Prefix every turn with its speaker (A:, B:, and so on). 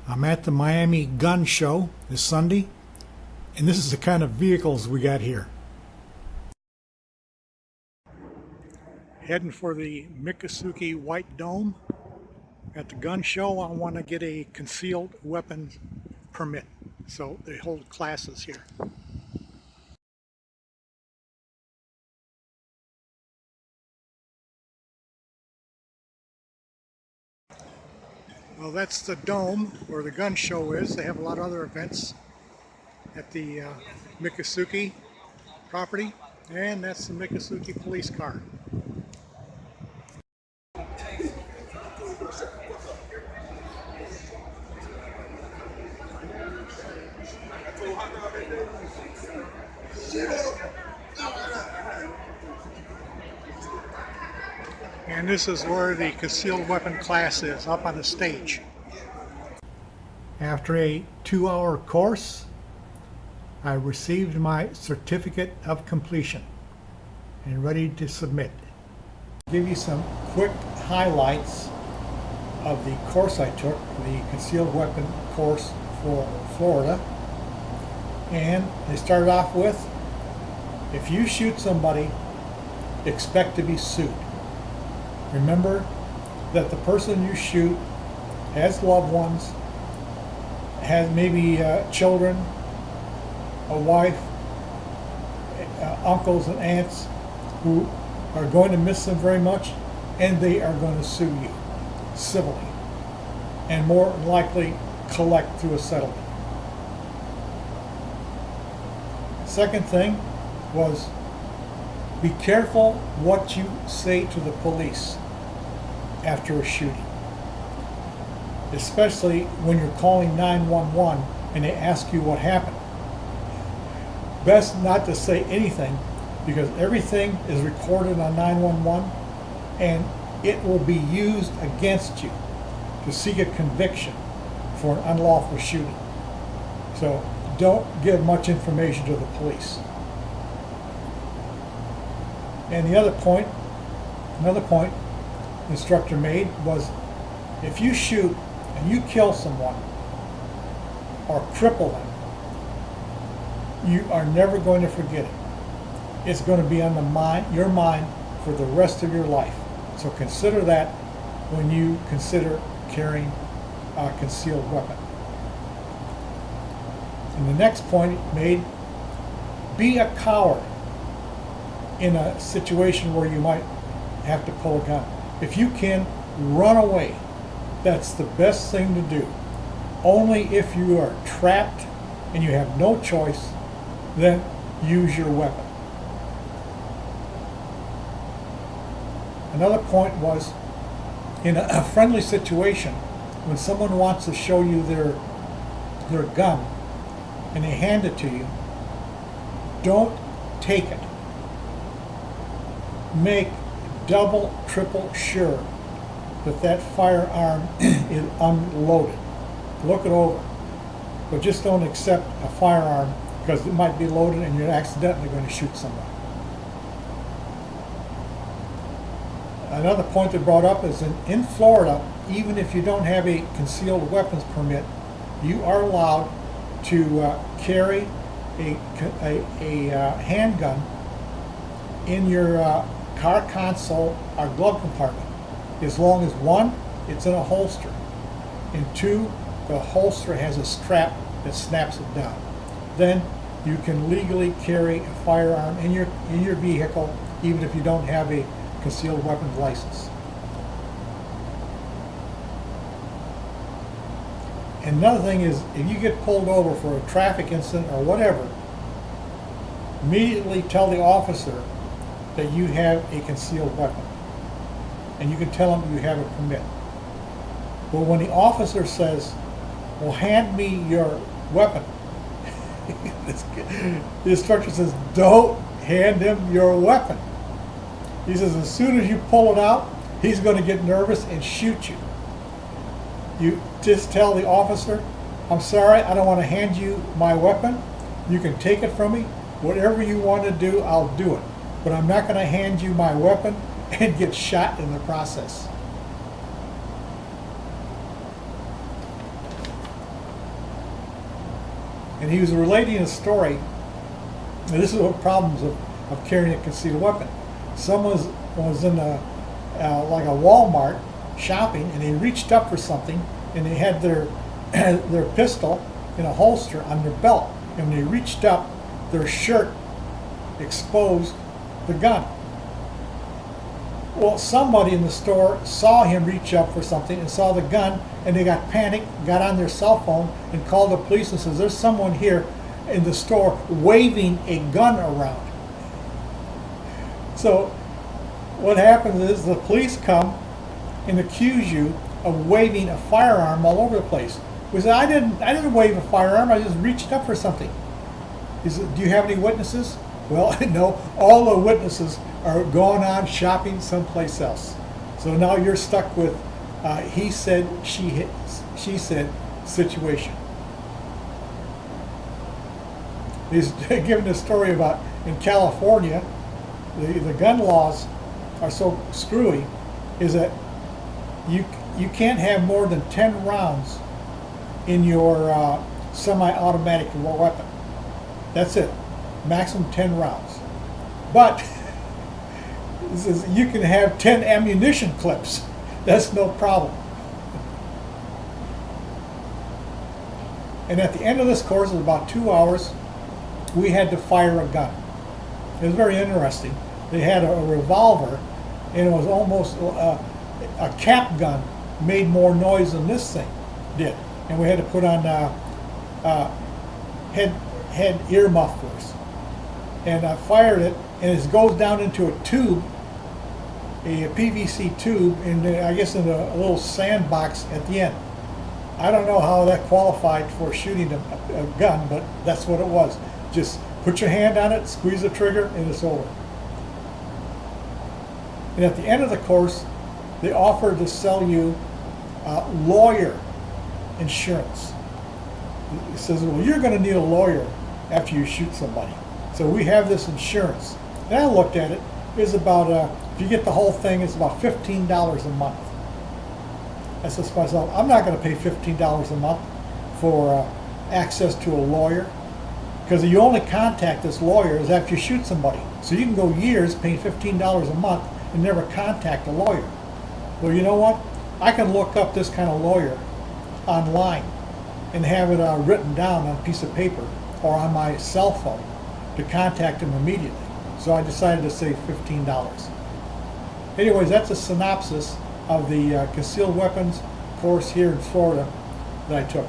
A: I'm at the Miami Gun Show this Sunday, and this is the kind of vehicles we got here. Heading for the Miccosukee White Dome. At the gun show, I want to get a concealed weapons permit. So they hold classes here. Well, that's the dome where the gun show is. They have a lot of other events at the Miccosukee property, and that's the Miccosukee police car. And this is where the concealed weapon class is, up on the stage. After a 2-hour course, I received my certificate of completion and ready to submit. I'll give you some quick highlights of the course I took, the concealed weapon course for Florida. And they started off with, if you shoot somebody, expect to be sued. Remember that the person you shoot has loved ones, has maybe children, a wife, uncles and aunts who are going to miss them very much, and they are going to sue you civilly and more likely collect through a settlement. Second thing was, be careful what you say to the police after a shooting, especially when you're calling 911 and they ask you what happened. Best not to say anything, because everything is recorded on 911 and it will be used against you to seek a conviction for an unlawful shooting. So don't give much information to the police. And another point the instructor made was, if you shoot and you kill someone or cripple them, you are never going to forget it. It's going to be on your mind for the rest of your life. So consider that when you consider carrying a concealed weapon. And the next point made, be a coward in a situation where you might have to pull a gun. If you can, run away. That's the best thing to do. Only if you are trapped and you have no choice, then use your weapon. Another point was, in a friendly situation, when someone wants to show you their gun and they hand it to you, don't take it. Make double, triple sure that firearm is unloaded. Look it over. But just don't accept a firearm because it might be loaded and you're accidentally going to shoot someone. Another point they brought up is in Florida, even if you don't have a concealed weapons permit, you are allowed to carry a handgun in your car console or glove compartment, as long as one, it's in a holster, and two, the holster has a strap that snaps it down. Then you can legally carry a firearm in your vehicle, even if you don't have a concealed weapons license. And another thing is, if you get pulled over for a traffic incident or whatever, immediately tell the officer that you have a concealed weapon. And you can tell them you have a permit. But when the officer says, well, hand me your weapon, the instructor says, don't hand him your weapon. He says, as soon as you pull it out, he's going to get nervous and shoot you. You just tell the officer, I'm sorry, I don't want to hand you my weapon. You can take it from me. Whatever you want to do, I'll do it. But I'm not going to hand you my weapon and get shot in the process. and he was relating a story. And this is what problems of carrying a concealed weapon. Someone was in like a Walmart shopping, and they reached up for something, and they had their their pistol in a holster on their belt. And when they reached up, their shirt exposed the gun. Well, somebody in the store saw him reach up for something and saw the gun, and they got panicked, got on their cell phone, and called the police and says, "There's someone here in the store waving a gun around." So what happens is the police come and accuse you of waving a firearm all over the place. We said, I didn't wave a firearm, I just reached up for something. He said, "Do you have any witnesses?" Well, no, all the witnesses are going on shopping someplace else. So now you're stuck with he said, she said situation. He's giving a story about in California, the gun laws are so screwy, is that you can't have more than 10 rounds in your semi-automatic weapon. That's it, maximum 10 rounds. But it says you can have 10 ammunition clips. That's no problem. And at the end of this course, it was about 2 hours, we had to fire a gun. It was very interesting. They had a revolver, and it was almost a cap gun, made more noise than this thing did. And we had to put on head ear mufflers. And I fired it, and it goes down into a tube, a PVC tube, and I guess in a little sandbox at the end. I don't know how that qualified for shooting a gun, but that's what it was. Just put your hand on it, squeeze the trigger, and it's over. And at the end of the course, they offered to sell you lawyer insurance. It says, well, you're going to need a lawyer after you shoot somebody. So we have this insurance. And I looked at it. It's about, if you get the whole thing, it's about $15 a month. I said to myself, I'm not going to pay $15 a month for access to a lawyer, because you only contact this lawyer is after you shoot somebody. So you can go years paying $15 a month and never contact a lawyer. Well, you know what? I can look up this kind of lawyer online and have it written down on a piece of paper or on my cell phone to contact him immediately. So I decided to save $15. Anyways, that's a synopsis of the concealed weapons course here in Florida that I took.